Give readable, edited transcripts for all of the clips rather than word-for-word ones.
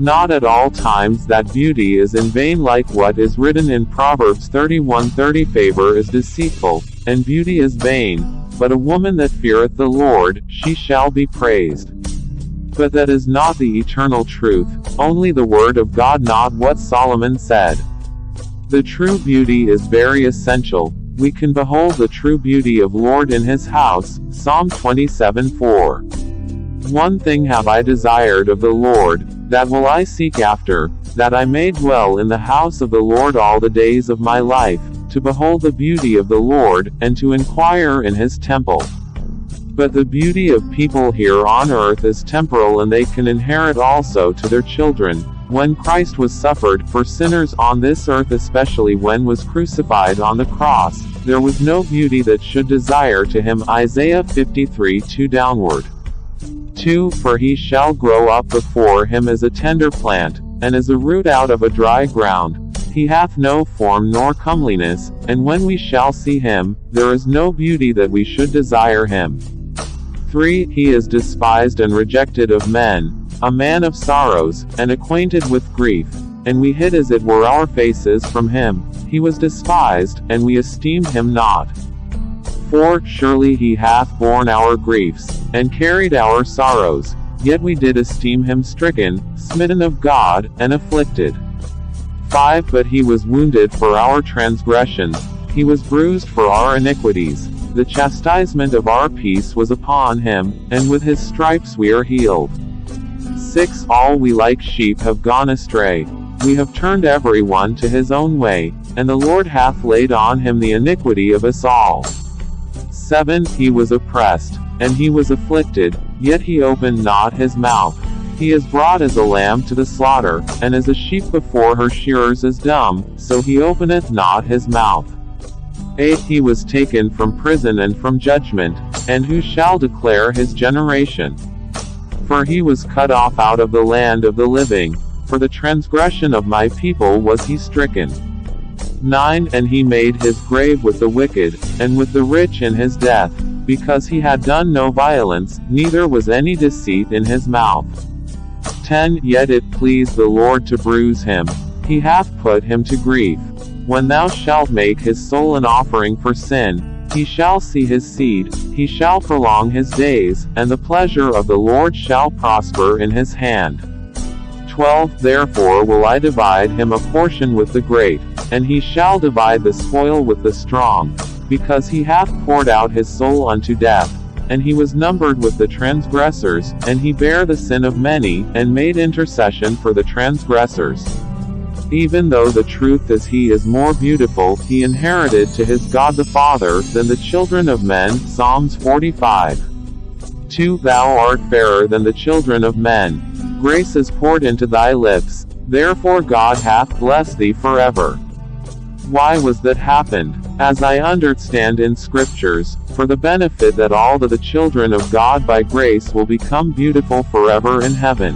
not at all times that beauty is in vain, like what is written in Proverbs 31:30, favour is deceitful, and beauty is vain, but a woman that feareth the Lord, she shall be praised. But that is not the eternal truth, only the word of God, not what Solomon said. The true beauty is very essential. We can behold the true beauty of Lord in his house, Psalm 27:4. One thing have I desired of the Lord, that will I seek after, that I may dwell in the house of the Lord all the days of my life, to behold the beauty of the Lord, and to enquire in his temple. But the beauty of people here on earth is temporal, and they can inherit also to their children. When Christ was suffered for sinners on this earth, especially when was crucified on the cross, there was no beauty that should desire to him, Isaiah 53:2 downward. 2. For he shall grow up before him as a tender plant, and as a root out of a dry ground. He hath no form nor comeliness, and when we shall see him, there is no beauty that we should desire him. 3. He is despised and rejected of men, a man of sorrows, and acquainted with grief, and we hid as it were our faces from him. He was despised, and we esteemed him not. 4. Surely he hath borne our griefs, and carried our sorrows, yet we did esteem him stricken, smitten of God, and afflicted. 5. But he was wounded for our transgressions, he was bruised for our iniquities. The chastisement of our peace was upon him, and with his stripes we are healed. 6. All we like sheep have gone astray. We have turned every one to his own way, and the Lord hath laid on him the iniquity of us all. 7. He was oppressed, and he was afflicted, yet he opened not his mouth. He is brought as a lamb to the slaughter, and as a sheep before her shearers is dumb, so he openeth not his mouth. 8. He was taken from prison and from judgment, and who shall declare his generation? For he was cut off out of the land of the living, for the transgression of my people was he stricken. 9. And he made his grave with the wicked, and with the rich in his death, because he had done no violence, neither was any deceit in his mouth. 10. Yet it pleased the Lord to bruise him, he hath put him to grief. When thou shalt make his soul an offering for sin, he shall see his seed, he shall prolong his days, and the pleasure of the Lord shall prosper in his hand. 12. Therefore will I divide him a portion with the great, and he shall divide the spoil with the strong, because he hath poured out his soul unto death, and he was numbered with the transgressors, and he bare the sin of many, and made intercession for the transgressors. Even though the truth is he is more beautiful, he inherited to his God the Father, than the children of men, Psalms 45. 2. Thou art fairer than the children of men. Grace is poured into thy lips, therefore God hath blessed thee forever. Why was that happened? As I understand in scriptures, for the benefit that all the children of God by grace will become beautiful forever in heaven.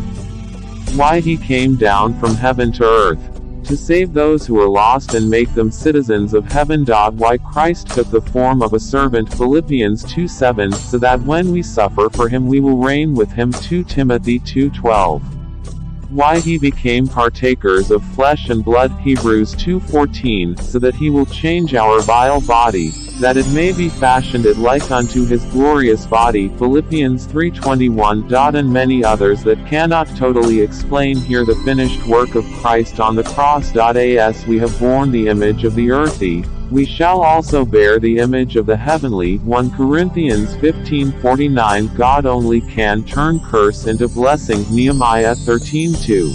Why he came down from heaven to earth, to save those who are lost and make them citizens of heaven. Why Christ took the form of a servant, Philippians 2:7, so that when we suffer for him we will reign with him, 2 Timothy 2:12. Why he became partakers of flesh and blood, Hebrews 2:14, so that he will change our vile body, that it may be fashioned it like unto his glorious body, Philippians 3:21. And many others that cannot totally explain here the finished work of Christ on the cross. As we have borne the image of the earthy, we shall also bear the image of the heavenly, 1 Corinthians 15:49. God only can turn curse into blessing, Nehemiah 13:2.